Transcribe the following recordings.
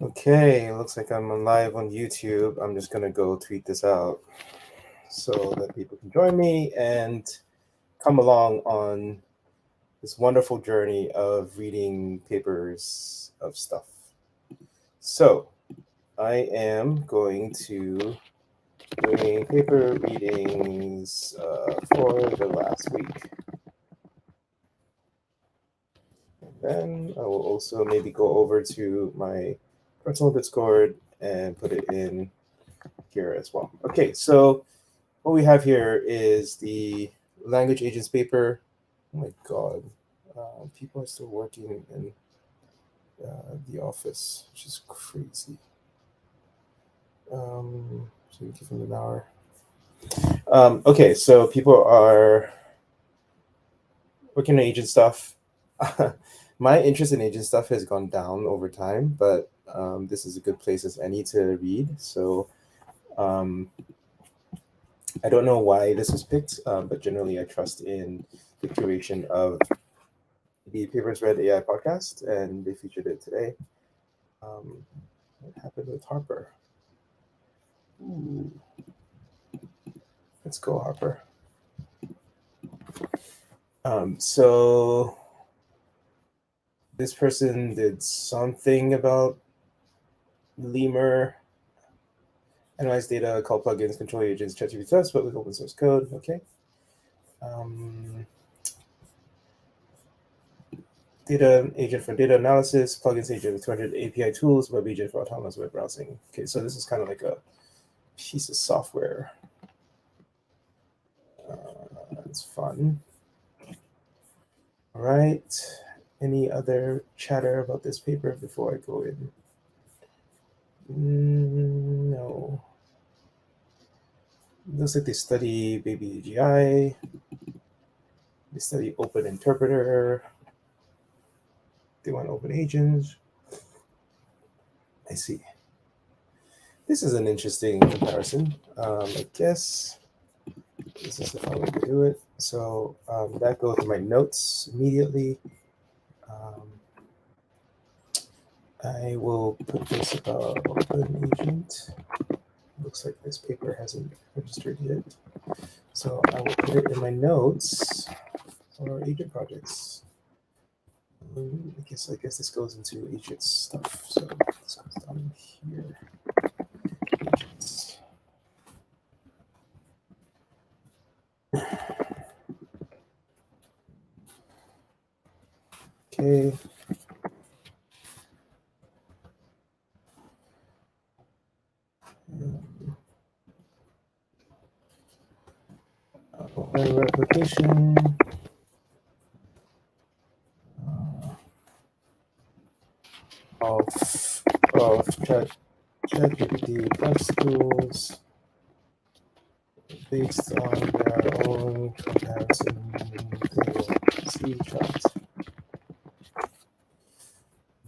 Okay, looks like I'm live on YouTube. I'm just gonna go tweet this out so that people can join me and come along on this wonderful journey of reading papers of stuff. So I am going to doing paper readings for the last week. And then I will also maybe go over to my personal Discord and put it in here as well. Okay, so what we have here is the language agents paper. Oh my god, people are still working in the office, which is crazy. So we give them an hour. Okay, so people are working on agent stuff. My interest in agent stuff has gone down over time, but this is a good place as any to read. So I don't know why this was picked, but generally I trust in the curation of the Papers Read AI podcast, and they featured it today. What happened with Harper? Ooh. Let's go, Harper. So this person did something about Lemur, analyze data, call plugins, control agents, ChatGPT tests, but with open source code. Okay. Data agent for data analysis, plugins agent with 200 API tools, web agent for autonomous web browsing. Okay, so this is kind of like a piece of software. It's fun. All right. Any other chatter about this paper before I go in? No. Looks like they study baby AGI. They study open interpreter. They want open agents. I see. This is an interesting comparison. I guess this is the fun way to do it. So that goes to my notes immediately. I will put this about open agent. Looks like this paper hasn't registered yet. So I will put it in my notes for agent projects. I guess this goes into agent stuff. So this goes down here. Agents. Okay. Replication. Of ChatGPT principles based on their own comparison data. See chart.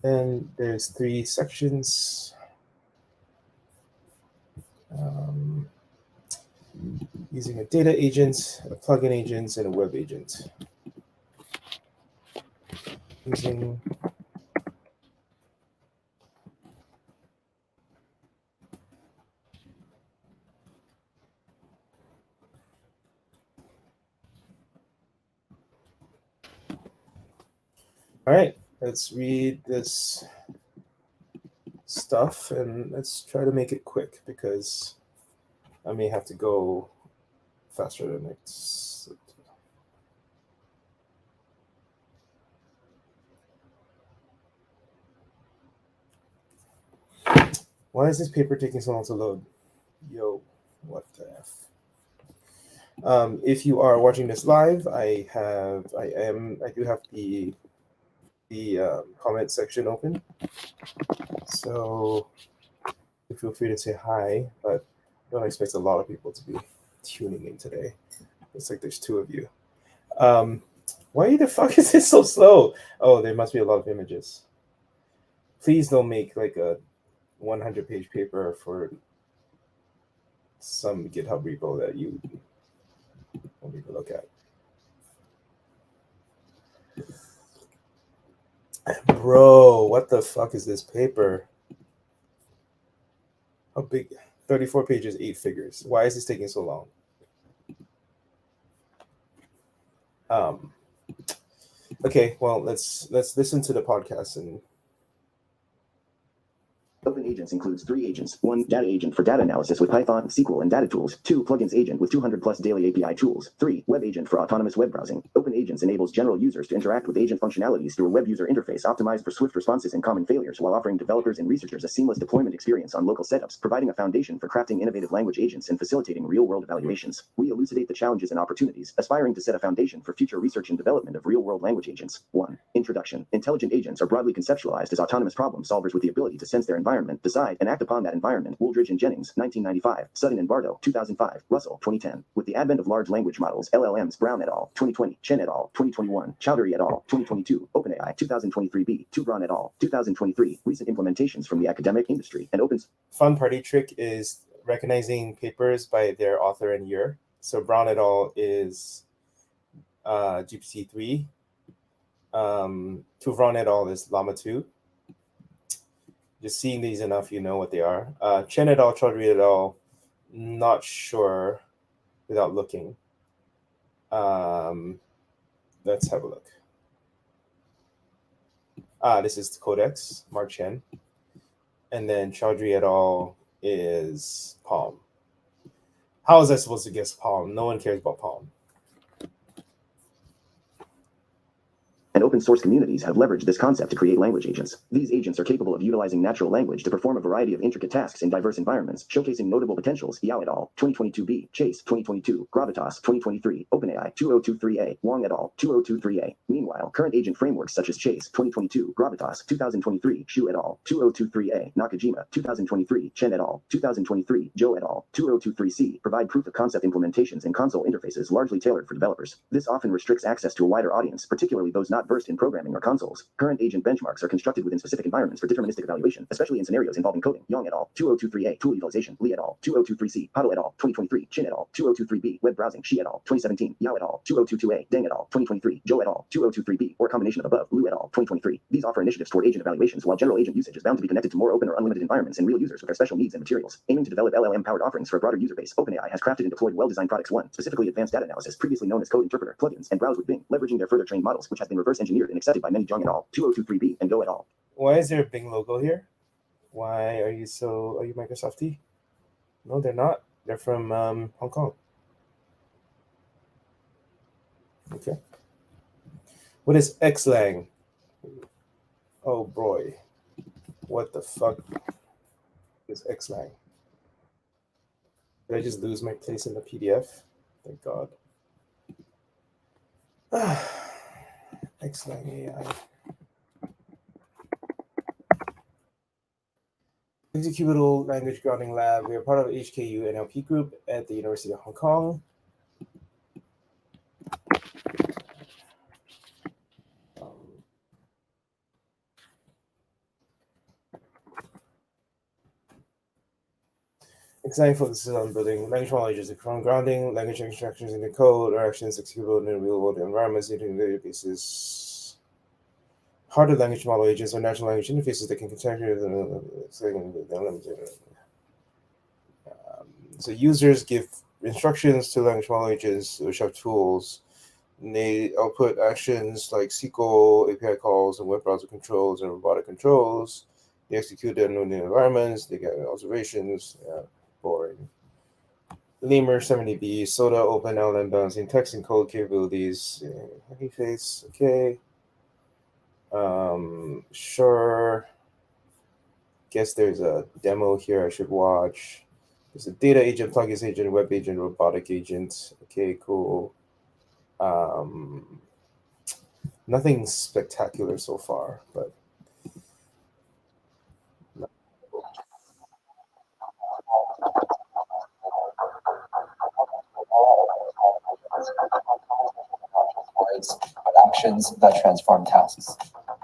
Then there's 3 sections. Using a data agent, a plugin agent, and a web agent. Using all right, let's read this stuff and let's try to make it quick because I may have to go faster than next. Why is this paper taking so long to load? Yo, what the F? If you are watching this live, I do have the comment section open. So feel free to say hi, but I don't expect a lot of people to be tuning in today. Looks like there's 2 of you. Why the fuck is this so slow? Oh, there must be a lot of images. Please don't make like a 100-page paper for some GitHub repo that you won't even look at. Bro, what the fuck is this paper? a big 34 pages, 8 figures. Why is this taking so long? Okay, well, let's listen to the podcast and. OpenAgents includes 3 agents: 1 data agent for data analysis with Python, SQL, and data tools; 2 plugins agent with 200+ daily API tools; 3 web agent for autonomous web browsing. OpenAgents enables general users to interact with agent functionalities through a web user interface optimized for swift responses and common failures, while offering developers and researchers a seamless deployment experience on local setups, providing a foundation for crafting innovative language agents and facilitating real-world evaluations. We elucidate the challenges and opportunities, aspiring to set a foundation for future research and development of real-world language agents. 1. Introduction. Intelligent agents are broadly conceptualized as autonomous problem solvers with the ability to sense their environment, decide, and act upon that environment. Wooldridge and Jennings, 1995. Sutton and Bardo, 2005. Russell, 2010. With the advent of large language models, LLMs, Brown et al., 2020. Chen et al., 2021. Chowdhury et al., 2022. OpenAI, 2023b. Tubron et al., 2023. Recent implementations from the academic industry and open. Fun party trick is recognizing papers by their author and year. So Brown et al. Is GPT-3. Tuvron et al. Is Llama 2. Just seeing these enough, you know what they are. Chen et al., Chaudhry et al., not sure without looking. Let's have a look. This is the Codex, Mark Chen. And then Chaudhry et al. Is Palm. How was I supposed to guess Palm? No one cares about Palm. And open source communities have leveraged this concept to create language agents. These agents are capable of utilizing natural language to perform a variety of intricate tasks in diverse environments, showcasing notable potentials. Yao et al., 2022b, Chase, 2022, Gravitas, 2023, OpenAI, 2023a, Wang et al., 2023a. Meanwhile, current agent frameworks such as Chase, 2022, Gravitas, 2023, Xu et al., 2023a, Nakajima, 2023, Chen et al., 2023, Zhou et al., 2023c, provide proof of concept implementations and console interfaces largely tailored for developers. This often restricts access to a wider audience, particularly those not versed in programming or consoles. Current agent benchmarks are constructed within specific environments for deterministic evaluation, especially in scenarios involving coding. Yang et al., 2023a, tool utilization. Li et al., 2023c, Pato et al., 2023, Chin et al., 2023b, web browsing. Shi et al., 2017, Yao et al., 2022a, Deng et al., 2023, Zhou et al., 2023b, or a combination of above. Lu et al., 2023. These offer initiatives toward agent evaluations, while general agent usage is bound to be connected to more open or unlimited environments and real users with their special needs and materials. Aiming to develop LLM-powered offerings for a broader user base, OpenAI has crafted and deployed well-designed products. 1. Specifically advanced data analysis, previously known as code interpreter, plugins, and browse with Bing, leveraging their further trained models, which has been reverse engineered and accepted by many. Zhang et al., 2023b, and Go et al. Why is there a Bing logo here? Why are you Microsofty? No, they're not. They're from Hong Kong. Okay. What is Xlang? Oh boy. What the fuck is Xlang? Did I just lose my place in the PDF? Thank God. Xlang AI. Executable Language Grounding Lab. We are part of HKU NLP group at the University of Hong Kong. Xlang focuses on building language model agents from grounding language instructions in the code or actions executable in real-world environments using databases. Harder language model agents are natural language interfaces that can so users give instructions to language model agents which have tools. And they output actions like SQL, API calls, and web browser controls and robotic controls. They execute them in the environments. They get observations. Yeah, boring. Lemur 70B, Soda, Open LLM balancing text and code capabilities. Happy face, okay. Sure. Guess there's a demo here I should watch. There's a data agent, plugins agent, web agent, robotic agent. Okay, cool. Nothing spectacular so far, but actions that transform tasks.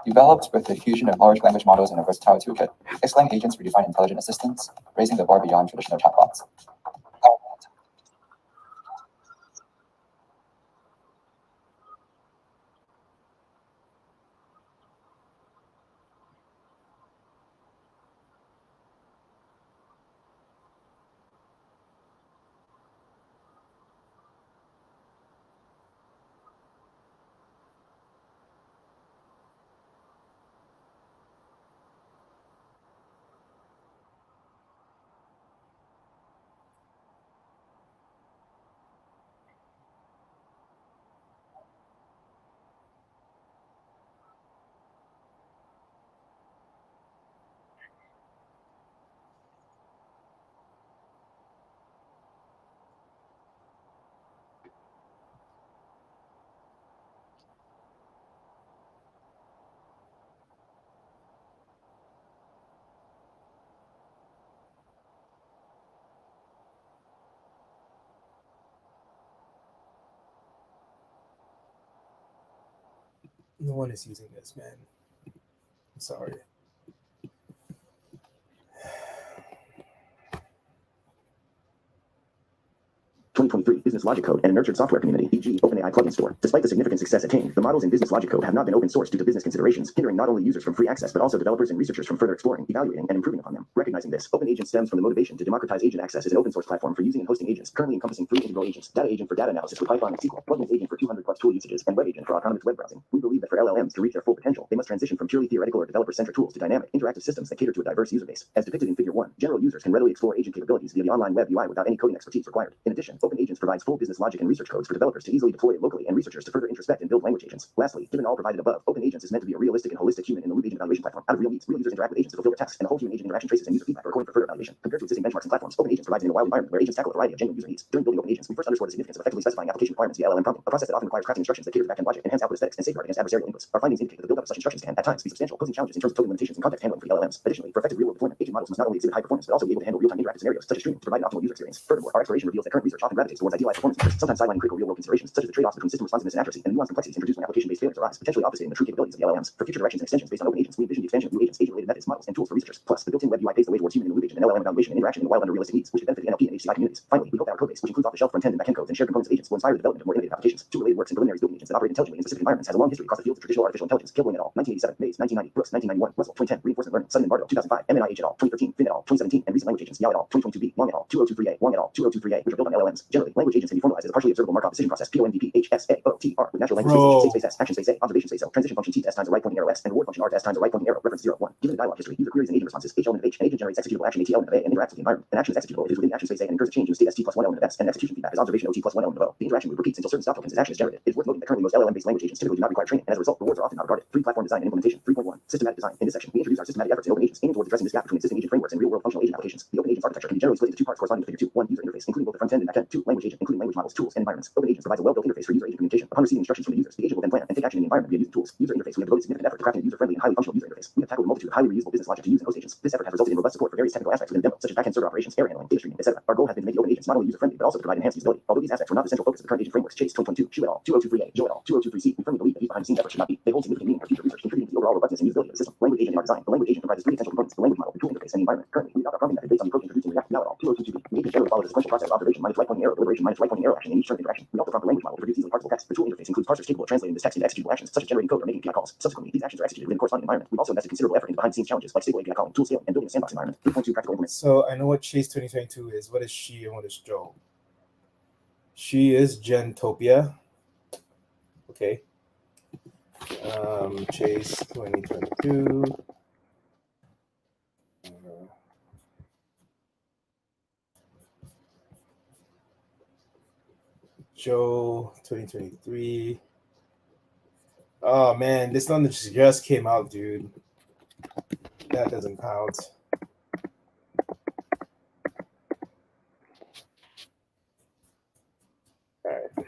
Developed with the fusion of large language models and a versatile toolkit, Xlang agents redefine intelligent assistants, raising the bar beyond traditional chatbots. No one is using this, man. I'm sorry. 2023 Business Logic Code and a nurtured software community, e.g. OpenAI plugin store. Despite the significant success attained, the models in Business Logic Code have not been open sourced due to business considerations, hindering not only users from free access, but also developers and researchers from further exploring, evaluating, and improving upon them. Recognizing this, OpenAgents stems from the motivation to democratize agent access as an open source platform for using and hosting agents, currently encompassing 3 integral agents: Data Agent for data analysis with Python and SQL, Plugins Agent for 200 plus tool usages, and Web Agent for autonomous web browsing. We believe that for LLMs to reach their full potential, they must transition from purely theoretical or developer-centric tools to dynamic, interactive systems that cater to a diverse user base. As depicted in Figure 1, general users can readily explore agent capabilities via the online web UI without any coding expertise required. In addition, OpenAgents provides full business logic and research codes for developers to easily deploy it locally and researchers to further introspect and build language agents. Lastly, given all provided above, OpenAgents is meant to be a realistic and holistic human-in-the-loop agent evaluation platform. Out of real needs, real users interact with agents to fulfill their tasks, and the whole human-agent interaction traces and user feedback are recorded for further evaluation. Compared to existing benchmarks and platforms, OpenAgents provides an in a wild environment where agents tackle a variety of genuine user needs. During building OpenAgents, we first underscored the significance of effectively specifying application requirements via LLM prompting, a process that often requires crafting instructions that cater to backend logic, enhance output aesthetics, and safeguard against adversarial inputs. Our findings indicate that the build-up of such instructions can, at times, be substantial, posing challenges in terms of coding limitations and context handling for the LLMs. Additionally, for effective real-world deployment, agent models must not only exhibit high performance, but also be able to handle real-time interactive scenarios, such as streaming, to provide an optimal user experience. Furthermore, our exploration reveals that current research often gravitates towards idealized performance measures, sometimes sidelining critical real-world considerations, such as the trade-offs between system responsiveness and accuracy, and nuanced complexities introduced when application-based failures arise, potentially obfuscating the true capabilities of the LLMs. For future directions and extensions based on OpenAgents, we envision the expansion of new agents, agent-related methods, models, and tools for researchers. Plus, the built-in web UI paves the way towards human-in-the-loop agent and LLM evaluation and interaction in the wild under realistic needs, which should benefit the NLP and HCI communities. Finally, we hope that our codebase, which includes off-the-shelf front-end and back-end codes and shared components of agents, will inspire the development of more innovative applications. Two related works and preliminaries building agents that operate intelligently in specific environments has a long history across the fields of traditional artificial intelligence. Kilbourne et al. 1987, Mays 1990, Brooks 1991, Russell 2010, Reinforcement Learning, Sutton and Bardo 2005, MNIH et al. 2013, Finn et al. 2017, and recent language agents, Yao et al. 2022b, Wang et al. 2023a, Wang et al. 2023a, which are built on LLMs. Generally, language agents can be formalized as a partially observable Markov decision process, POMDP, HSAOTR, with natural language state space S, action space A, observation space O, transition function T to S times a right pointing arrow S, and reward function R to S times a right pointing arrow, reference 0, 1. Given the dialog history, user queries and agent responses, H element of H, an agent generates executable action AT element of A and interacts with the environment. An action is executable, it is within the action space A and incurs a change in state ST plus 1 element of S, and execution feedback is observation OT plus 1 element of O. The interaction loop repeats until certain stop tokens as action is generated. It is worth noting that currently most LLM-based language agents typically do not require training, and as a result, rewards are often not regarded. 3. Platform design and implementation. 3.1. Systematic design. In this section, we introduce our systematic efforts in OpenAgents, aiming towards addressing this gap between existing agent frameworks and real-world functional agent applications. The OpenAgents architecture can be generally split into 2 parts corresponding to Figure 2. 1. User interface, including both the front-end and back-end. 2. Language agent, including language models, tools, and environments. OpenAgents provides a well-built interface for user-agent communication. Upon receiving instructions from the users, the agent will then plan and take action in the environment via user tools. User interface. We have devoted significant effort to crafting a user-friendly and highly functional user interface. We have tackled a multitude of highly reusable business logic to use and host agents. This effort has resulted in robust support for various technical aspects within the demo, such as back-end server operations, error handling, data streaming, etc. Our goal has been to make the OpenAgents not only user-friendly, but also to provide enhanced usability. Although these aspects were not the central focus of the current agent frameworks, Chase 2022, Xu et al. 2023a, Zhou et al. 2023c, we firmly believe that these behind-the-scenes efforts should not be. They hold significant meaning for future research, contributing to the overall robustness and usability of the system. Language agent in our design. The language agent comprises 3 essential components: the language model, the tool interface, and the environment. Currently, we adopt our prompting method based on the approach introduced in React Now et al. 2022b. The agent generally follows a sequential process of observation minus right pointing arrow, deliberation minus right pointing arrow action in each turn interaction. We also prompt the language model to produce easily parsable text. The tool interface includes parsers capable of translating this text into executable actions, such as generating code or making API calls. Subsequently, these actions are executed within corresponding environment. We've also invested considerable effort into behind-the-scenes challenges like stable API calling, tool scaling, and building a sandbox environment. 3.2 practical implementation. So I know what Chase 2022 is. What is she and what is Joe? She is Gentopia. Okay. Chase 2022. Joe 2023. Oh man, this one just came out, dude. That doesn't count. All right.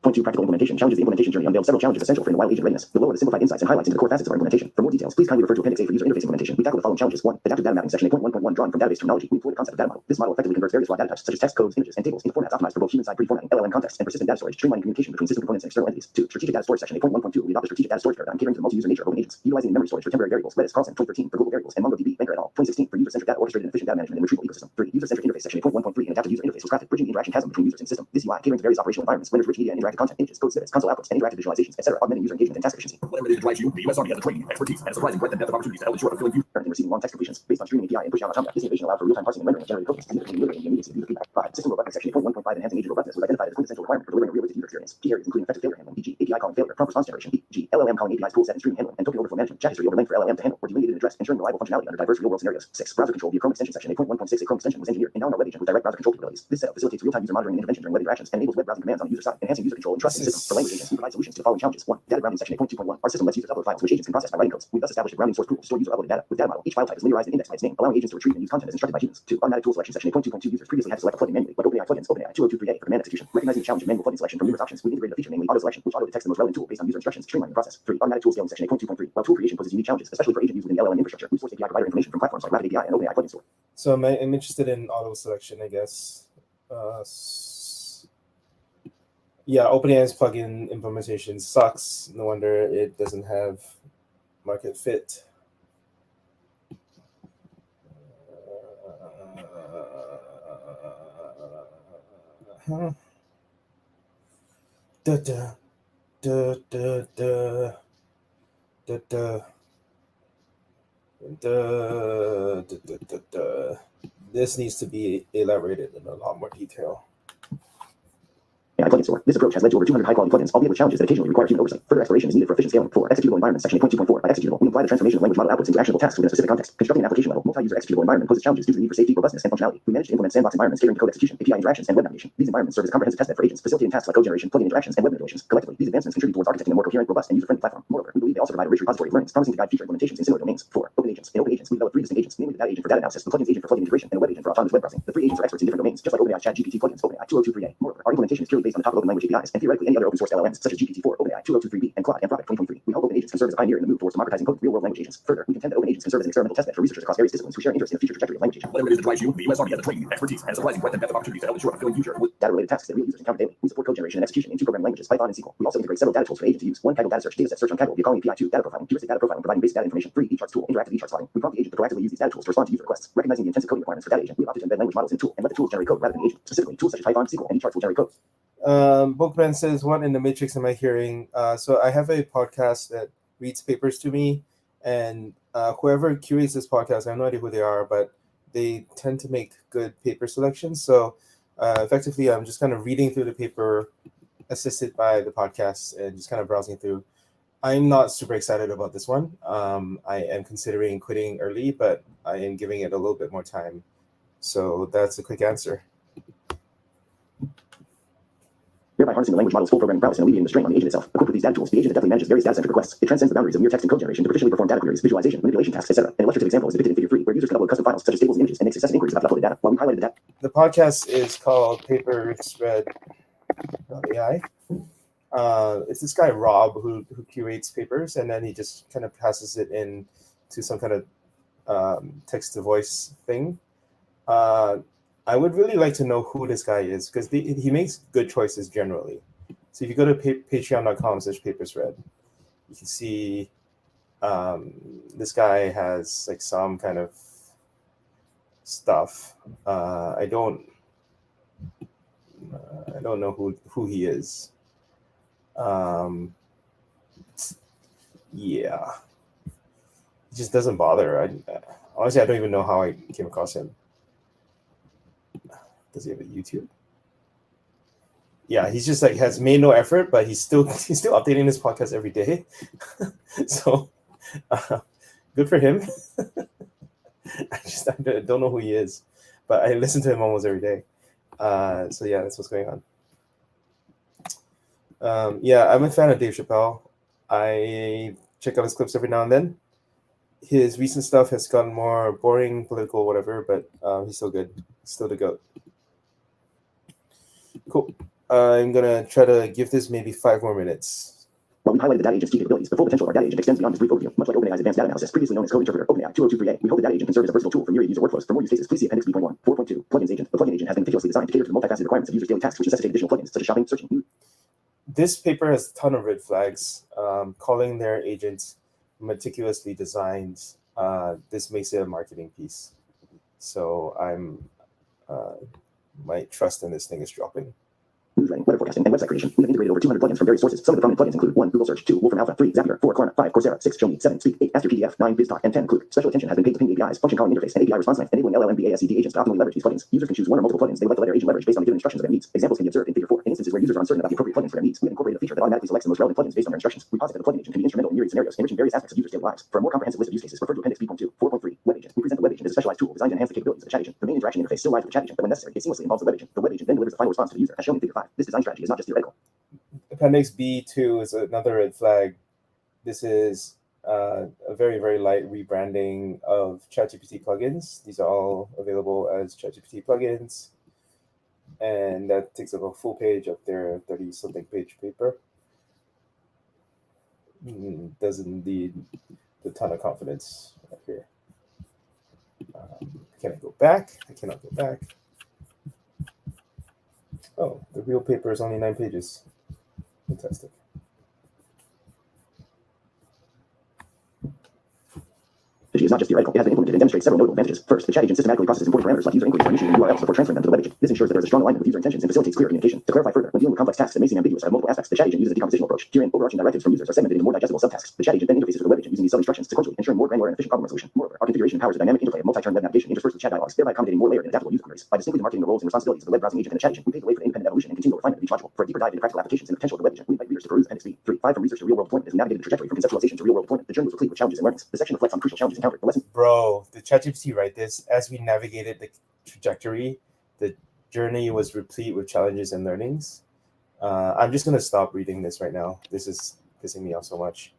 0.2 practical implementation challenges. The implementation journey unveils several challenges essential for in-the-wild agent readiness. Below are the simplified insights and highlights into the core facets of our implementation. For more details, please kindly refer to Appendix A for user interface implementation. We tackle the following challenges. 1. Adaptive data mapping, section 8.1.1, drawn from database terminology. We employ the concept of data model. This model effectively converts various raw data types, such as text, codes, images, and tables, into formats optimized for both human-side pre-formatting, LLM context, and persistent data storage, streamlining communication between system components and external entities. 2. Strategic data storage, section 8.1.2. We adopt the strategic data storage paradigm, catering to the multi-user nature of OpenAgents, utilizing memory storage for temporary variables. Redis, Carlson, 2013 for global variables, and MongoDB, Banker et al. 2016 for user-centric data orchestrated and efficient data management and retrieval ecosystem. 3. User-centric interface, section 8.1.3. An adaptive user interface was crafted, bridging the interaction chasm between users and the system. This UI, catering to various operational environments, renders rich media and interactive content, images, code snippets, console outputs, and interactive visualizations, etc., augmenting user engagement and task efficiency. Whatever it is that drives you, the US Army has the training, expertise, and a surprising breadth and depth of opportunities to help ensure fulfilling you. Currently receiving long text completions based on streaming API and push out automata. This innovation allows for real-time parsing and rendering of generated code, significantly ameliorating the immediacy of user feedback. 5. System robustness, section 8.1.5. Enhancing agent robustness was identified as a quintessential requirement for delivering a realistic user experience. Key areas including effective failure handling, e.g. API calling failure, prompt response generation, e.g. LLM calling APIs, tool set and stream handling, and token overflow management. Chat history overlaying for LLM to handle, or delineated and addressed, ensuring reliable functionality under diverse real-world scenarios. 6. Browser control via Chrome extension, section 8.1.6. A Chrome extension was engineered and now in our web agent with direct browser control capabilities. This setup facilitates real-time user monitoring and intervention during web interactions and enables web browsing commands on the user side, enhancing user control and trust in the system. For language agents, we provide solutions to the following challenges. 1. Data grounding, section 8.2.1. Our system lets users upload files which agents can process by writing codes. We thus established a grounding source pool to store user uploaded data. With data model, each file type is linearized and indexed by its name, allowing agents to retrieve and use content as instructed by humans. 2. Automatic tool selection, section 8.2.2. Users previously had to select a plugin manually, like OpenAI plugins, OpenAI 2023a for command execution. Recognizing the challenge of manual plugin selection from numerous options, we integrated a feature, namely auto selection, which auto detects the most relevant tool based on user instructions, streamlining the process. 3. Automatic tool scaling, section 8.2.3. While tool creation poses unique challenges, especially for agent use within the LLM infrastructure, we source API provider information from platforms like Rapid API and OpenAI plugin store. So I'm interested in auto selection, I guess. Yeah, OpenAI's plugin implementation sucks. No wonder it doesn't have market fit. Da da da da da da da. This needs to be elaborated in a lot more detail. AI plugin store. This approach has led to over 200 high-quality plugins, albeit with challenges that occasionally require human oversight. Further exploration is needed for efficient scaling. 4. Executable environments. Section 8.2.4. By executable, we imply the transformation of language model outputs into actionable tasks within a specific context. Constructing an application level, multi-user executable environment poses challenges due to the need for safety, robustness, and functionality. We manage to implement sandbox environments catering to code execution, API interactions, and web navigation. These environments serve as a comprehensive testbed for agents, facilitating tasks like code generation, plugin interactions, and web manipulations. Collectively, these advancements contribute towards architecting a more coherent, robust, and user-friendly platform. Moreover, we believe they also provide a rich repository of learnings, promising to guide future implementations in similar domains. 4. OpenAgents. In OpenAgents, we develop 3 distinct agents, namely the data agent for data analysis, the plugins agent for plugin integration, and the web agent for autonomous web browsing. The 3 agents are experts in different domains, just like OpenAI's ChatGPT plugins, OpenAI 2023a. Moreover, our implementation is purely based on the top of open language APIs, and theoretically any other open source LLMs, such as GPT-4, OpenAI 2023b, and Claude, Anthropic 2023. We hope OpenAgents can serve as a pioneer in the move towards democratizing code real-world language agents. Further, we contend that OpenAgents can serve as an experimental testbed for researchers across various disciplines who share an interest in the future trajectory of language agents. Whatever it is that drives you, the US Army has the training, expertise, and surprising breadth and depth of opportunities to help ensure a fulfilling future. Data-related tasks that real users encounter daily. We support code generation and execution in 2 programming languages, Python and SQL. We also integrate several data tools for the agent to use. 1. Kaggle data search, dataset search on Kaggle via calling API. 2. Data profiling, heuristic data profiling, providing basic data information. 3. eCharts tool, interactive eCharts plotting. We prompt the agent to proactively use these data tools to respond to user requests. Recognizing the intensive coding requirements for data agent, we have opted to embed language models in the tool and let the tools generate code rather than the agent. Specifically, tools such as Python, SQL, and eCharts will generate code. Bookman says, "What in the Matrix am I hearing?" So I have a podcast that reads papers to me, and whoever curates this podcast, I have no idea who they are, but they tend to make good paper selections. So effectively, I'm just kind of reading through the paper, assisted by the podcast, and just kind of browsing through. I'm not super excited about this one. I am considering quitting early, but I am giving it a little bit more time. So that's a quick answer. Thereby harnessing the language model's full programming prowess and alleviating the strain on the agent itself. Equipped with these data tools, the agent adeptly manages various data-centric requests. It transcends the boundaries of mere text and code generation to proficiently perform data queries, visualization, manipulation tasks, etc. An illustrative example is depicted in Figure 3, where users can upload custom files such as tables and images and make successive inquiries about the uploaded data. While we highlighted that, The podcast is called PaperSpread.ai. It's this guy Rob who curates papers, and then he just kind of passes it in to some kind of text to voice thing. I would really like to know who this guy is, because he makes good choices generally. So if you go to patreon.com/paperspread, you can see this guy has like some kind of stuff. I don't know who he is. Yeah, he just doesn't bother. Honestly, I don't even know how I came across him. Does he have a YouTube? Yeah, he's just like has made no effort, but he's still updating this podcast every day. So good for him. I don't know who he is, but I listen to him almost every day. So yeah, that's what's going on. Yeah, I'm a fan of Dave Chappelle. I check out his clips every now and then. His recent stuff has gotten more boring, political, whatever, but he's still good. Still the GOAT. Cool. I'm gonna try to give this maybe 5 more minutes. while we highlighted the data agent's key capabilities, the full potential of our data agent extends beyond this brief overview. Much like OpenAI's advanced data analysis, previously known as code interpreter, OpenAI 2023a, we hope the data agent can serve as a versatile tool for myriad user workflows. For more use cases, please see Appendix B.1. 4.2. Plugins agent. The plugin agent has been meticulously designed to cater to the multifaceted requirements of users' daily tasks, which necessitate additional plugins such as shopping, searching. This paper has a ton of red flags. Calling their agents meticulously designed. This makes it a marketing piece. So my trust in this thing is dropping. Newswriting, weather forecasting, and website creation. We have integrated over 200 plugins from various sources. Some of the prominent plugins include 1. Google Search, 2. Wolfram Alpha, 3. Zapier, 4. Klarna, 5. Coursera, 6. Shomi, 7. Speak, 8. Astro PDF, 9. BizTalk, and 10. Clue. Special attention has been paid to Ping APIs, function calling interface, and API response length, enabling LLM-BASED agents to optimally leverage these plugins. Users can choose 1 or multiple plugins they would like to let their agent leverage based on the given instructions of their needs. Examples can be observed in Figure 4. In instances where users are uncertain about the appropriate plugins for their needs, we have incorporated a feature that automatically selects the most relevant plugins based on their instructions. We posit that the plugin agent can be instrumental in myriad scenarios, enriching various aspects of users' daily lives. For a more comprehensive list of use cases, refer to Appendix B.2. 4.3. Web agent. We present the web agent as a specialized tool designed to enhance the capabilities of the chat agent. The main interaction interface still lies with the chat agent, but when necessary, it seamlessly involves the web agent. The web agent then delivers the final response to the user, as shown in Figure 5. This design strategy is not just theoretical. Appendix B2 is another red flag. This is a very, very light rebranding of ChatGPT plugins. These are all available as ChatGPT plugins. And that takes up a full page of their 30-something page paper. Doesn't need a ton of confidence right here. Can I go back? I cannot go back. Oh, the real paper is only 9 pages. Fantastic. Strategy is not just theoretical, it has been implemented and demonstrates several notable advantages. First, the chat agent systematically processes important parameters like user inquiries for initiating URLs before transferring them to the web agent. This ensures that there is a strong alignment with user intentions and facilitates clear communication. To clarify further, when dealing with complex tasks that may seem ambiguous or have multiple aspects, the chat agent uses a decompositional approach. Herein, overarching directives from users are segmented into more digestible subtasks. The chat agent then interfaces with the web agent using these sub-instructions sequentially, ensuring more granular and efficient problem resolution. Moreover, our configuration empowers the dynamic interplay of multi-turn web navigation interspersed with chat dialogues, thereby accommodating more layered and adaptable user queries. By distinctly demarcating the roles and responsibilities of the web browsing agent and the chat agent, we pave the way for the independent evolution and continual refinement of each module. For a deeper dive into practical applications and the potential of the web agent, we invite readers to peruse Appendix 5 from research to real-world deployment as we navigated the trajectory from conceptualization to real-world deployment. The journey was replete with challenges and learnings. The section reflects on crucial challenges encountered. The lesson. Bro, did ChatGPT write this? As we navigated the trajectory, the journey was replete with challenges and learnings. I'm just gonna stop reading this right now. This is pissing me off so much.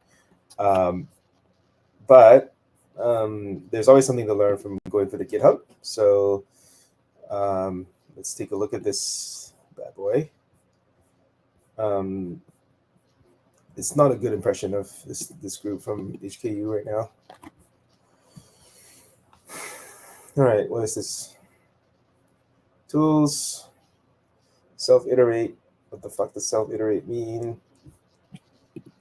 But there's always something to learn from going through the GitHub. So let's take a look at this bad boy. It's not a good impression of this group from HKU right now. All right, what is this? Tools, self-iterate. What the fuck does self-iterate mean?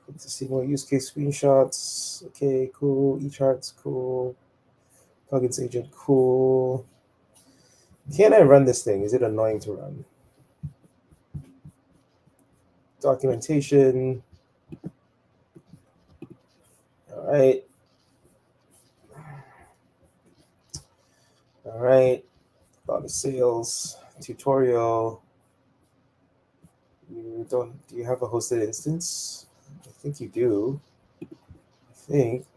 It's a single use case screenshots. Okay, cool. eCharts, cool. Plugins agent, cool. Can I run this thing? Is it annoying to run? Documentation. All right. All right. A lot of sales. Tutorial. Do you have a hosted instance? I think you do. I think.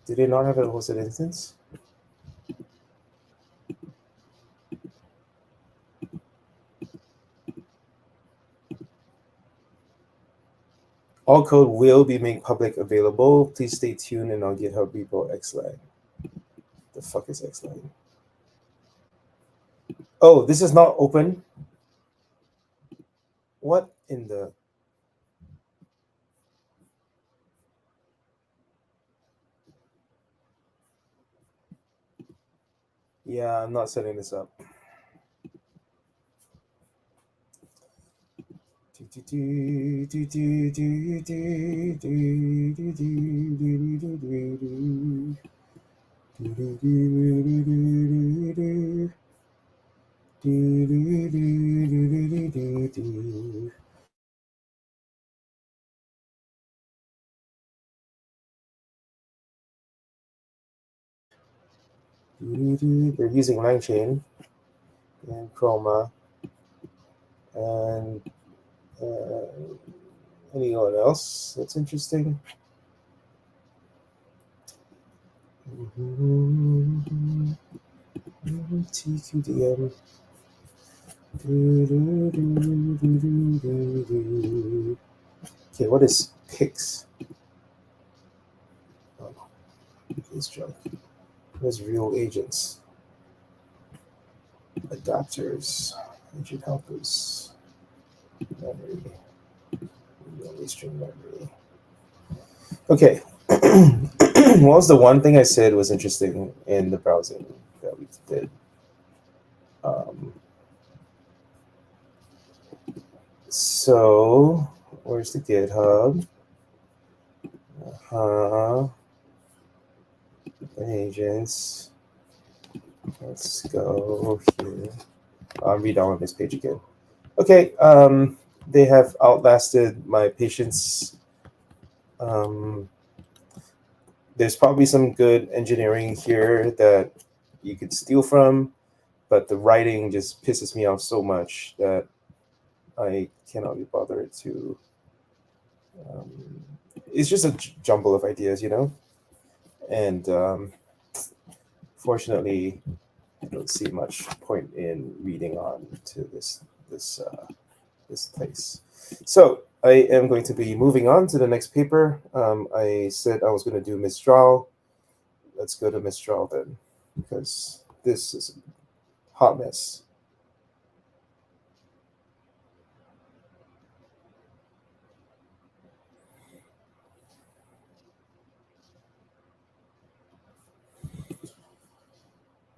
Do they not have a hosted instance? All code will be made public available. Please stay tuned and on GitHub repo Xlang. The fuck is Xlang? Oh, this is not open. What in the? Yeah, I'm not setting this up. They're using LangChain and Chroma and anyone else that's interesting? TQDM. Okay, what is Pix? Oh, it's junk. There's real agents, adapters, agent helpers, memory, Livestream memory. Okay. What was the one thing I said was interesting in the browsing that we did? So where's the GitHub? Agents. Let's go here. I'll read on this page again. Okay. They have outlasted my patience. There's probably some good engineering here that you could steal from, but the writing just pisses me off so much that I cannot be bothered to. It's just a jumble of ideas, you know? And fortunately, I don't see much point in reading on to this place. So I am going to be moving on to the next paper. I said I was going to do Mistral. Let's go to Mistral then, because this is a hot mess.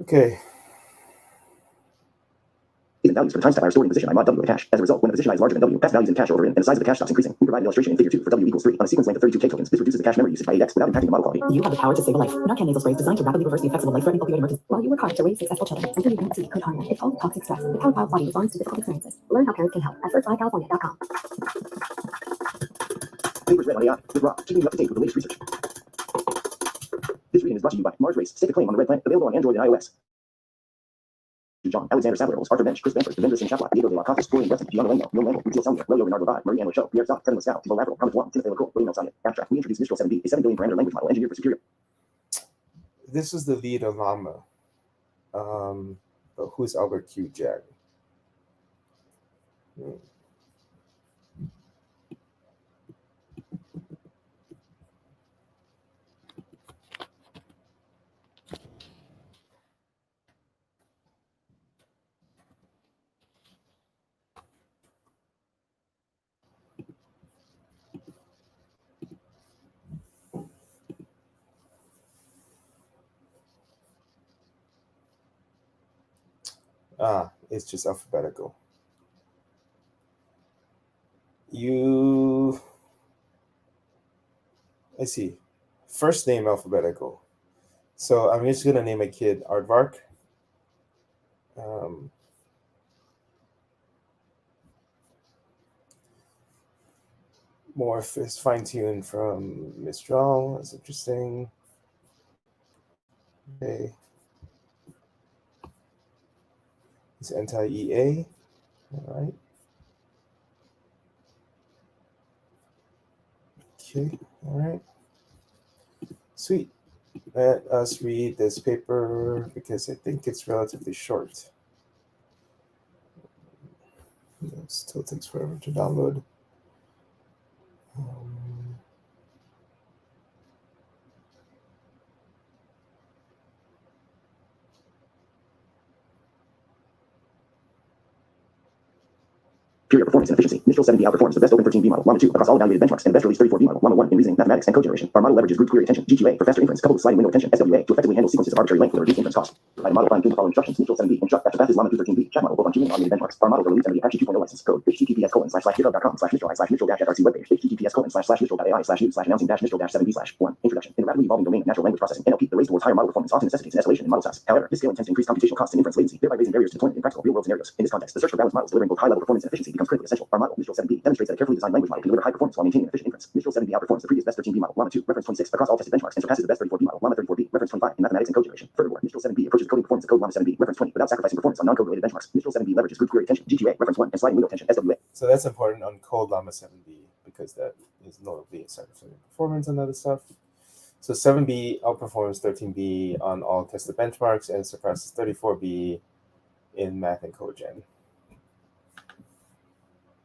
Okay. values for the time step I are stored in position I mod W of the cache. As a result, when the position I is larger than W, past values in the cache are overwritten and the size of the cache stops increasing. We provide an illustration in figure 2 for W equals 3 on a sequence length of 32K tokens. This reduces the cache memory usage by 8x without impacting the model quality. You have the power to save a life. Narcan nasal spray is designed to rapidly reverse the effects of a life-threatening opioid emergency. While you work hard to raise successful children, something you don't see could harm them. It's called toxic stress. The Power Child's body responds to difficult experiences. Learn how parents can help at firstflycalifornia.com. Papers read on AI with Rob, keeping you up to date with the latest research. This reading is brought to you by Mars Race, Stake a Claim on the Red Planet, available on Android and iOS. John, Alexander Sadler, Arthur Bench, Chris Benford, Devendra Singh Chapla, Diego de la Casa, Florian Weston, Gianna Lengo, Neil Lengo, Lucille Selmer, Leo Bernardo Vod, Marie Anne Cho, Pierre Zoc, Kevin Lascal, Thibault Lateral, Thomas Wong, Timothy LaCroix, William Elsanya. Abstract. We introduced Mistral 7B, a 7 billion parameter language model engineered for superior. This is the lead of Llama. But who's Albert Q. Jag? It's just alphabetical. I see. First name alphabetical. So I'm just gonna name a kid Aardvark. Morph is fine-tuned from Mistral. That's interesting. Okay. It's anti-EA. All right. Okay. All right. Sweet. Let us read this paper because I think it's relatively short. It still takes forever to download. Superior performance and efficiency. Mistral 7B outperforms the best Open 13B model, Llama 2, across all evaluated benchmarks, and the best release 34B model, Llama 1, in reasoning, mathematics, and code generation. Our model leverages group query attention, GQA, for faster inference, coupled with sliding window attention, SWA, to effectively handle sequences of arbitrary length with a reduced inference cost. Provide a model fine-tuned the following instructions. Mistral 7B, instruct after path is Llama 2 13B, chat model, both on tuning and automated benchmarks. Our model released under the Apache 2.0 license code, https://github.com/mistral/mistral-fc webpage, https://mistral.ai/mistral-announcing-mistral-7b/1. Introduction. In the rapidly evolving domain of natural language processing, NLP, the race towards higher model performance often necessitates an escalation in model size. However, this scale intends to increase computational costs and inference latency, thereby raising barriers to deployment in practical real-world scenarios. In this context, the search for balanced models delivering both high-level performance and efficiency becomes critically essential. Our model, Mistral 7B, demonstrates that a carefully designed language model can deliver high performance while maintaining efficient inference. Mistral 7B outperforms the previous best 13B model, Llama 2, reference 26, across all tested benchmarks, and surpasses the best 34B model, Llama 34B, reference 25, in mathematics and code generation. Furthermore, Mistral 7B approaches the coding performance of code Llama 7B, reference 20, without sacrificing performance on non-code related benchmarks. Mistral 7B leverages group query attention, GQA, reference 1, and sliding window attention, SWA. So that's important on code Llama 7B because that is notably sacrificing performance and other stuff. So 7B outperforms 13B on all tested benchmarks and surpasses 34B in math and code gen.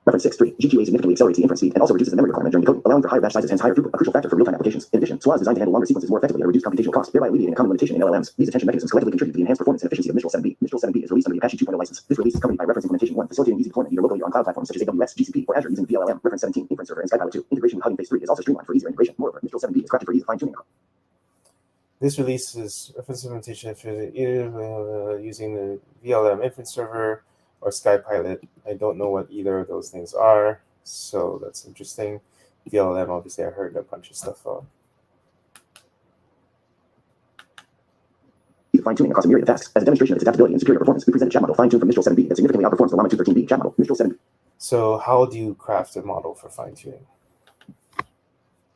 Reference 6.3. GQA significantly accelerates the inference speed and also reduces the memory requirement during decoding, allowing for higher batch sizes, hence higher throughput, a crucial factor for real-time applications. In addition, SWA is designed to handle longer sequences more effectively at reduced computational costs, thereby alleviating a common limitation in LLMs. These attention mechanisms collectively contribute to the enhanced performance and efficiency of Mistral 7B. Mistral 7B is released under the Apache 2.0 license. This release is accompanied by reference implementation 1, facilitating easy deployment either locally or on cloud platforms such as AWS, GCP, or Azure using the VLLM. Reference 17, inference server, and SkyPilot 2. Integration with Hugging Face 3 is also streamlined for easier integration. Moreover, Mistral 7B is crafted for ease of fine-tuning. This release is reference implementation using the VLM inference server or SkyPilot. I don't know what either of those things are, so that's interesting. VLM, obviously, I heard a bunch of stuff on. Fine-tuning across a myriad of tasks. As a demonstration of its adaptability and superior performance, we present a chat model fine-tuned from Mistral 7B that significantly outperforms the Llama 2 13B chat model. Mistral 7B. So how do you craft a model for fine-tuning?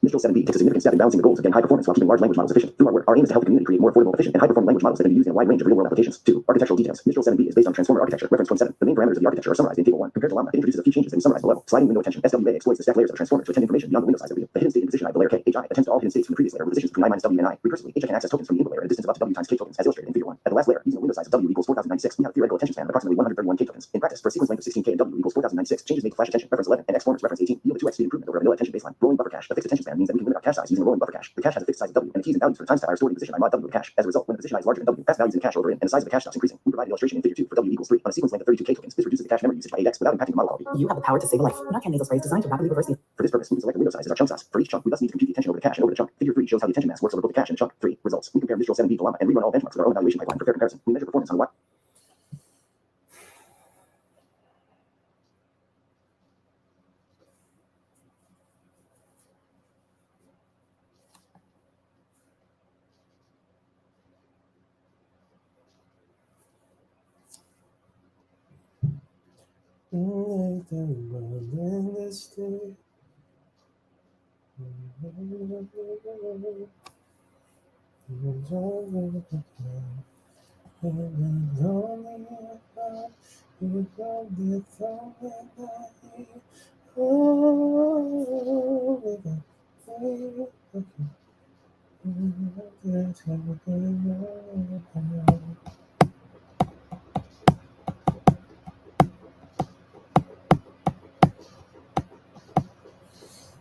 Mistral 7B takes a significant step in balancing the goals of getting high performance while keeping large language models efficient. Through our work, our aim is to help the community create more affordable, efficient, and high-performing language models that can be used in a wide range of real-world applications. 2. Architectural details. Mistral 7B is based on transformer architecture. Reference 27. The main parameters of the architecture are summarized in Table 1. Compared to Llama, it introduces a few changes that we summarize below. Sliding window attention. SWA exploits the stack layers of the transformer to attend information beyond the window size of the view. The hidden state in position I of the layer K, HI, attends to all hidden states from the previous layer with positions between I minus W and I. Recursively, HI can access tokens from the input layer at a distance of up to W times K tokens, as illustrated in Figure 1. At the last layer, using a window size of W equals 4096, we have a theoretical attention span of approximately 131 K tokens. In practice, for a sequence length of 16K and W equals 4096, changes made to flash attention, reference 11, and X formers, reference 18, yield a 2x speed improvement over a vanilla attention baseline. Rolling buffer cache. A fixed attention span means that we can limit our cache size using a rolling buffer cache. The cache has a fixed size of W, and the keys and values for the time step are stored in position I mod W of the cache. As a result, when the position I is larger than W, past values in the cache are overwritten, and the size of the cache stops increasing. We provide an illustration in Figure 2 for W equals 3 on a sequence length of 32K tokens. This reduces the cache memory usage by 8x without impacting the model quality. You have the power to save a life. Narcan nasal spray is designed to rapidly reverse the. For this purpose, we select the window size as our chunk size. For each chunk, we thus need to compute the attention over the cache and over the chunk. Figure 3 shows how the attention mass works over both the cache and the chunk. 3. Results. We compare Mistral 7B to Llama and rerun all benchmarks with our own evaluation pipeline for fair comparison. We measure performance on what?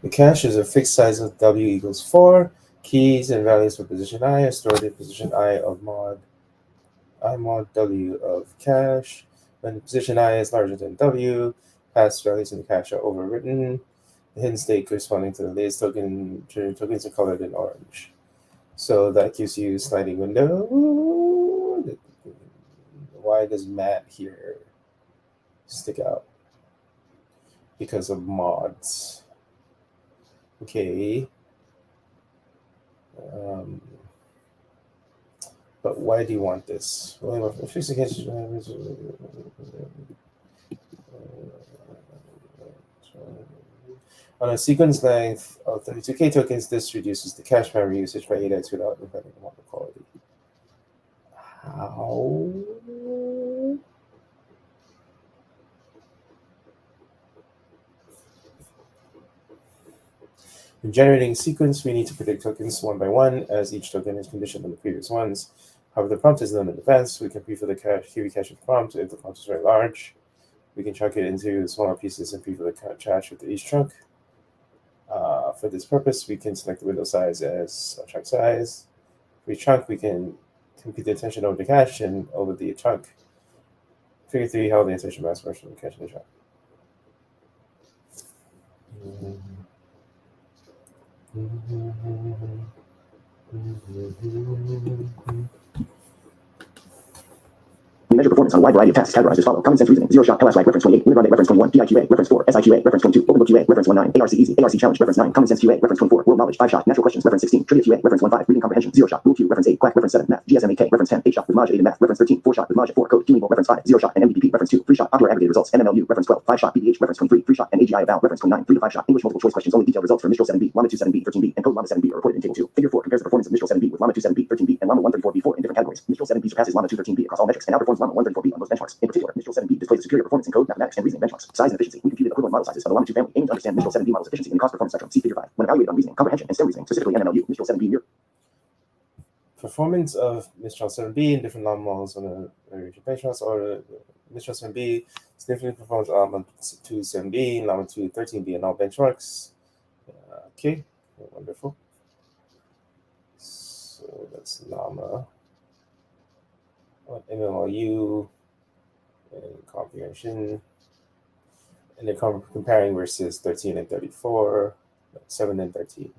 The cache is a fixed size of W equals 4. Keys and values for position I are stored in position I mod W of cache. When position I is larger than W, past values in the cache are overwritten. The hidden state corresponding to the latest tokens are colored in orange. So that gives you sliding window. Why does Matt here stick out? Because of mods. Okay. But why do you want this? On a sequence length of 32K tokens, this reduces the cache memory usage by 8x without impacting the model quality. How? In generating a sequence, we need to predict tokens one by one, as each token is conditioned on the previous ones. However, the prompt is known in advance. We can prefill the QV cache with the prompt if the prompt is very large. We can chunk it into smaller pieces and prefill the cache with each chunk. For this purpose, we can select the window size as a chunk size. For each chunk, we can compute the attention over the cache and over the chunk. Figure 3, how the attention mass works from the cache and the chunk. We measure performance on a wide variety of tasks categorized as follows. Common sense reasoning, 0 shot, LS like reference 28, Unit Running reference 21, DIQA reference 4, SIQA reference 22, OpenBook QA reference 19, ARC easy, ARC challenge reference 9, Common sense QA reference 24, World knowledge 5 shot, Natural questions reference 16, Trivia QA reference 15, Reading comprehension 0 shot, Rule Q reference 8, Quack reference 7, Math, GSM8K reference 10, 8 shot with Maj 8 in Math reference 13, 4 shot with Maj 4, Code Duolingo reference 5, 0 shot and MBP reference 2, 3 shot, Popular aggregated results, MMLU reference 12, 5 shot, PDH reference 23, 3 shot and AGI about reference 29, 3 to 5 shot, English multiple choice questions only, detailed results for Mistral 7B, Llama 2 7B, 13B, and Code Llama 7B are reported in Table 2. Figure 4 compares the performance of Mistral 7B with Llama 2 7B, 13B, and Llama 134B4 in different categories. Mistral 7B surpasses Llama 2 13B across all metrics and outperforms Llama 134B on most benchmarks. In particular, Mistral 7B displays superior performance in code, mathematics, and reasoning benchmarks. Size and efficiency. We computed equivalent model sizes of the Llama 2 family, aiming to understand Mistral 7B model's efficiency in the cost performance spectrum. See Figure 5. When evaluated on reasoning, comprehension, and STEM reasoning, specifically MMLU, Mistral 7B mirror. Performance of Mistral 7B in different Llama models on a variation of benchmarks, or Mistral 7B significantly performs Llama 2 7B, Llama 2 13B, and all benchmarks. Okay, wonderful. So that's Llama. MMLU and comprehension. And they're comparing versus 13 and 34, 7 and 13.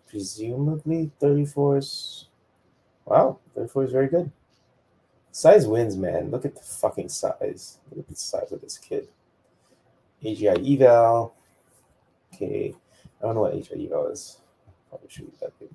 Presumably 34 is, wow, 34 is very good. Size wins, man. Look at the fucking size. Look at the size of this kid. AGI eval. Okay, I don't know what AGI eval is. Probably should read that big.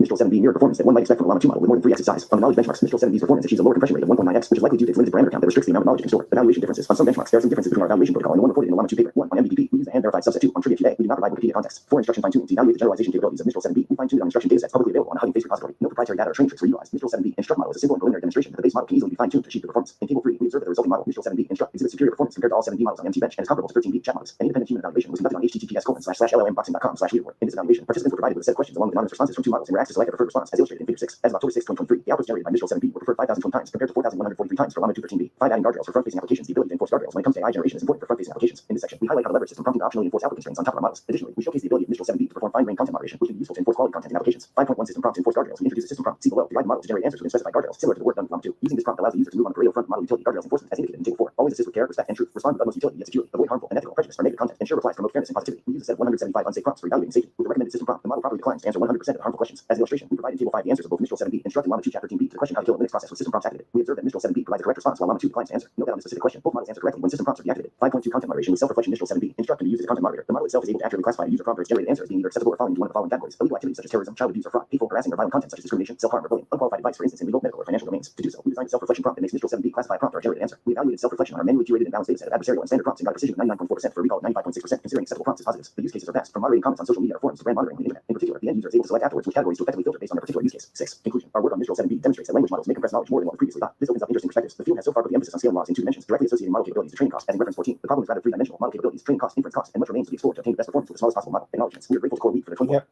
Mistral 7B mirror performance that one might expect from a Llama 2 model with more than 3x its size. On the knowledge benchmarks, Mistral 7B's performance achieves a lower compression rate of 1.9x, which is likely due to its limited parameter count that restricts the amount of knowledge it can store. Evaluation differences. On some benchmarks, there are some differences between our evaluation protocol and the one reported in the Llama 2 paper. 1. On MBPP, we use the hand-verified subset. 2. On Trivia QA, we do not provide Wikipedia context. 4. Instruction fine-tuning. To evaluate the generalization capabilities of Mistral 7B, we fine-tune on instruction datasets publicly available on a Hugging Face repository. No proprietary data or training tricks were utilized. Mistral 7B instruct model is a simple and preliminary demonstration that the base model can easily be fine-tuned to achieve the performance. In Table 3, we observe that the resulting model, Mistral 7B instruct, exhibits superior performance compared to all 7B models on MT Bench and is comparable to 13B chat models. An independent human evaluation was conducted on https://lmboxing.com/leaderboard. In this evaluation, participants were provided with a set of questions along with anonymous responses from 2 models and were asked to select a preferred response, as illustrated in Figure 6. As of October 6, 2023, the outputs generated by Mistral 7B were preferred 5,020 times compared to 4,143 times for Llama 2 13B. 5. Adding guardrails for front-facing applications. The ability to enforce guardrails when it comes to AI generation is important for front-facing applications. In this section, we highlight how to leverage system prompting to optionally enforce output constraints on top of our models. Additionally, we showcase the ability of Mistral 7B to perform fine-grained content moderation, which can be useful to enforce quality content in applications. 5.1 System prompt to enforce guardrails. We introduce a system prompt. See below to guide the model to generate answers within specified guardrails, similar to the work done with Llama 2. Using this prompt allows the user to move on the parallel front model utility guardrails enforcement as indicated in Table 4. Always assist with care, respect, and truth. Respond with utmost utility yet securely. Avoid harmful, unethical, prejudice, or negative content. Ensure replies promote fairness and positivity. We use a set of 175 unsafe prompts for evaluating safety. With the recommended system prompt, the model properly declines to answer 100% of harmful questions. As illustrated illustration, we provide in Table 5 the answers of both Mistral 7b, instructed Llama 2 Chapter 13b to the question how to kill a Linux process with system prompts activated. We observe that Mistral 7b provides a correct response while Llama 2 declines to answer. Note that on a specific question, both models answer correctly when system prompts are deactivated. 5.2 Content moderation with self-reflection Mistral 7b. Instruct and use as a content moderator. The model itself is able to accurately classify a user prompt or its generated answer as being either accessible or falling into one of the following categories: illegal activities such as terrorism, child abuse, or fraud, hateful, harassing, or violent content such as discrimination, self-harm, or bullying, unqualified advice, for instance, in legal, medical, or financial domains. To do so, we designed a self-reflection prompt that makes Mistral 7b classify a prompt or a generated answer. We evaluated self-reflection on our manually curated and balanced dataset of adversarial and standard prompts and got a precision of 99.4% for a recall of 95.6%, considering acceptable prompts as positives. The use cases are vast, from moderating comments on social media or forums to brand monitoring on the internet. In particular, the end user is able to select afterwards which categories to effectively filter based on their particular use case. 6. Conclusion. Our work on Mistral 7b demonstrates that language models may compress knowledge more than what we previously thought. This opens up interesting perspectives. The field has so far put the emphasis on scale laws in 2 dimensions, directly associating model capabilities to training costs, as in reference 14. The problem is rather 3-dimensional: model capabilities, training costs, inference costs, and much remains to be explored to obtain the best performance with the smallest possible model. Acknowledgements. We are grateful to CoreWeave for their 24. Yep.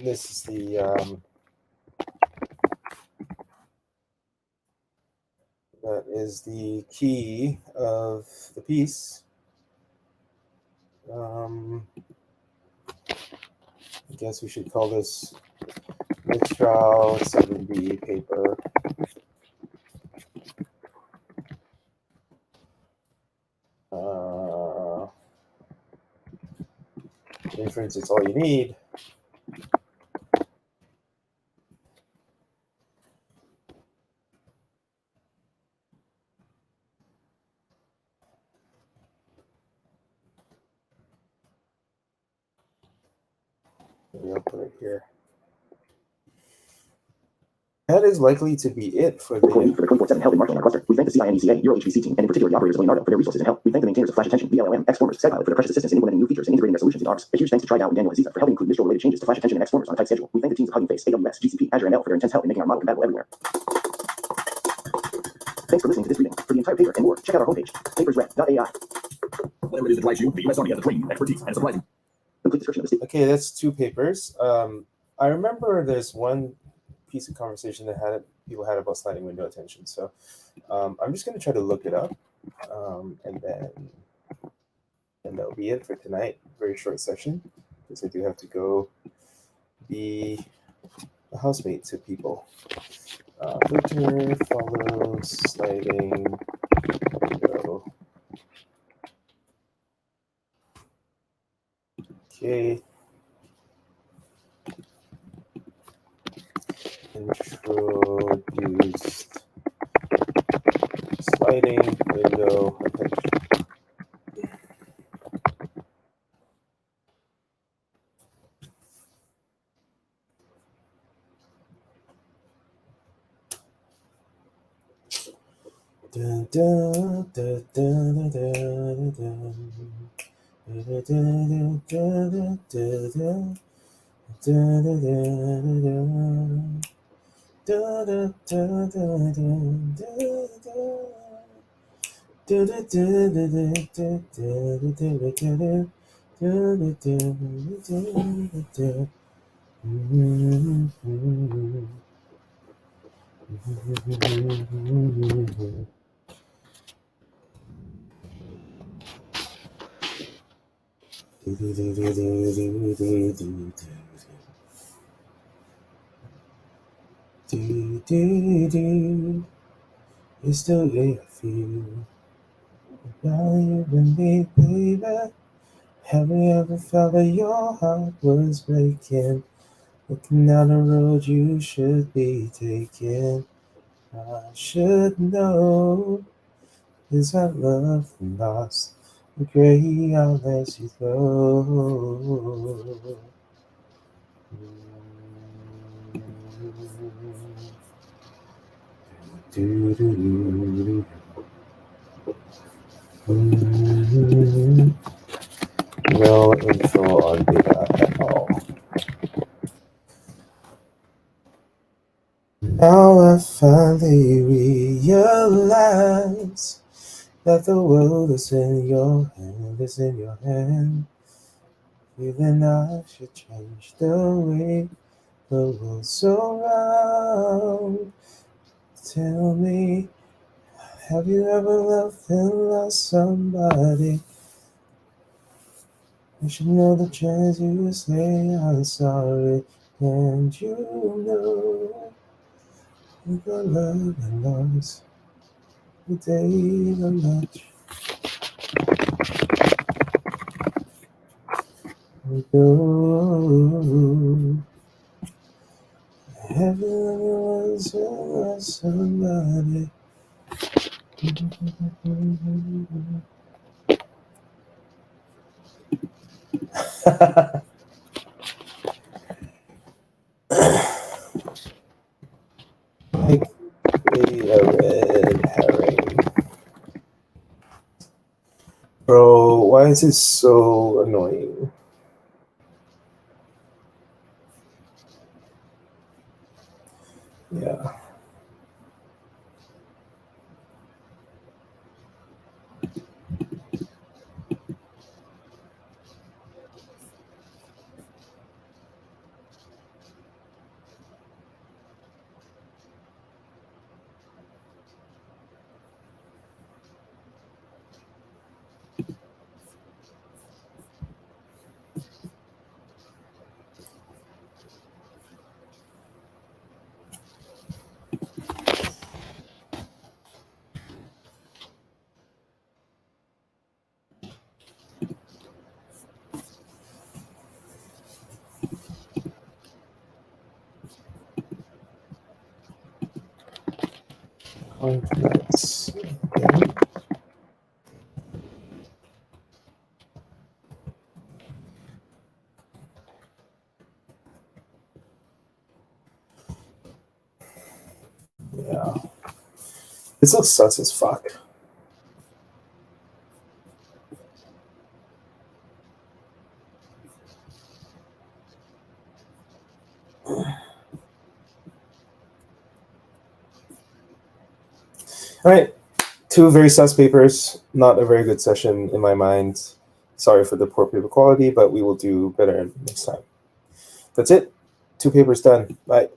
This is that is the key of the piece. I guess we should call this Mistral 7b paper. Inference, it's all you need. Maybe I'll put it here. That is likely to be it for the. CoreWeave for the 24/7 help in marshalling our cluster. We thank the CINECA, Euro HPC team, and in particular the operators of Leonardo for their resources and help. We thank the maintainers of Flash Attention, VLLM, Xformers, SegPilot for their precious assistance in implementing new features and integrating their solutions into ours. A huge thanks to TriDAO and Daniel Aziza for helping include Mistral-related changes to Flash Attention and Xformers on a tight schedule. We thank the teams of Hugging Face, AWS, GCP, Azure, and ML for their intense help in making our model compatible everywhere. Thanks for listening to this reading. For the entire paper and more, check out our homepage, papersread.ai. Whatever it is that drives you, the US Army has the training, expertise, and surprising. Complete description of the state. Okay, that's 2 papers. I remember there's one piece of conversation that people had about sliding window attention. So I'm just going to try to look it up, and that'll be it for tonight. Very short session because I do have to go be a housemate to people. Filter follows sliding window. Okay. Introduced sliding window attention. Dun, dun, dun, dun, dun, dun, dun. Dun, dun, dun, dun, dun, dun. Dun, dun, dun, dun. Dun, dun, dun, dun, dun, dun, dun. Dun, dun, dun, dun, dun, dun, dun, dun, dun. Dun, dun, dun, dun, dun. It's the way I feel about you and me, baby. Have you ever felt that your heart was breaking? Looking down the road you should be taking. I should know. Is that love lost? The gray I'll let you go. No info on data at all. Now I finally realize that the world is in your hand, is in your hand. Feeling I should change the way the world's around. Tell me, have you ever loved and lost somebody? You should know the chance you say I'm sorry, and you know the love and loss the day the much we go. heaven was somebody. Like maybe a red herring. Bro, why is this so annoying? Yeah. That's okay. Yeah. This looks sus as fuck. All right, two very sus papers. Not a very good session in my mind. Sorry for the poor paper quality, but we will do better next time. That's it. Two papers done. Bye.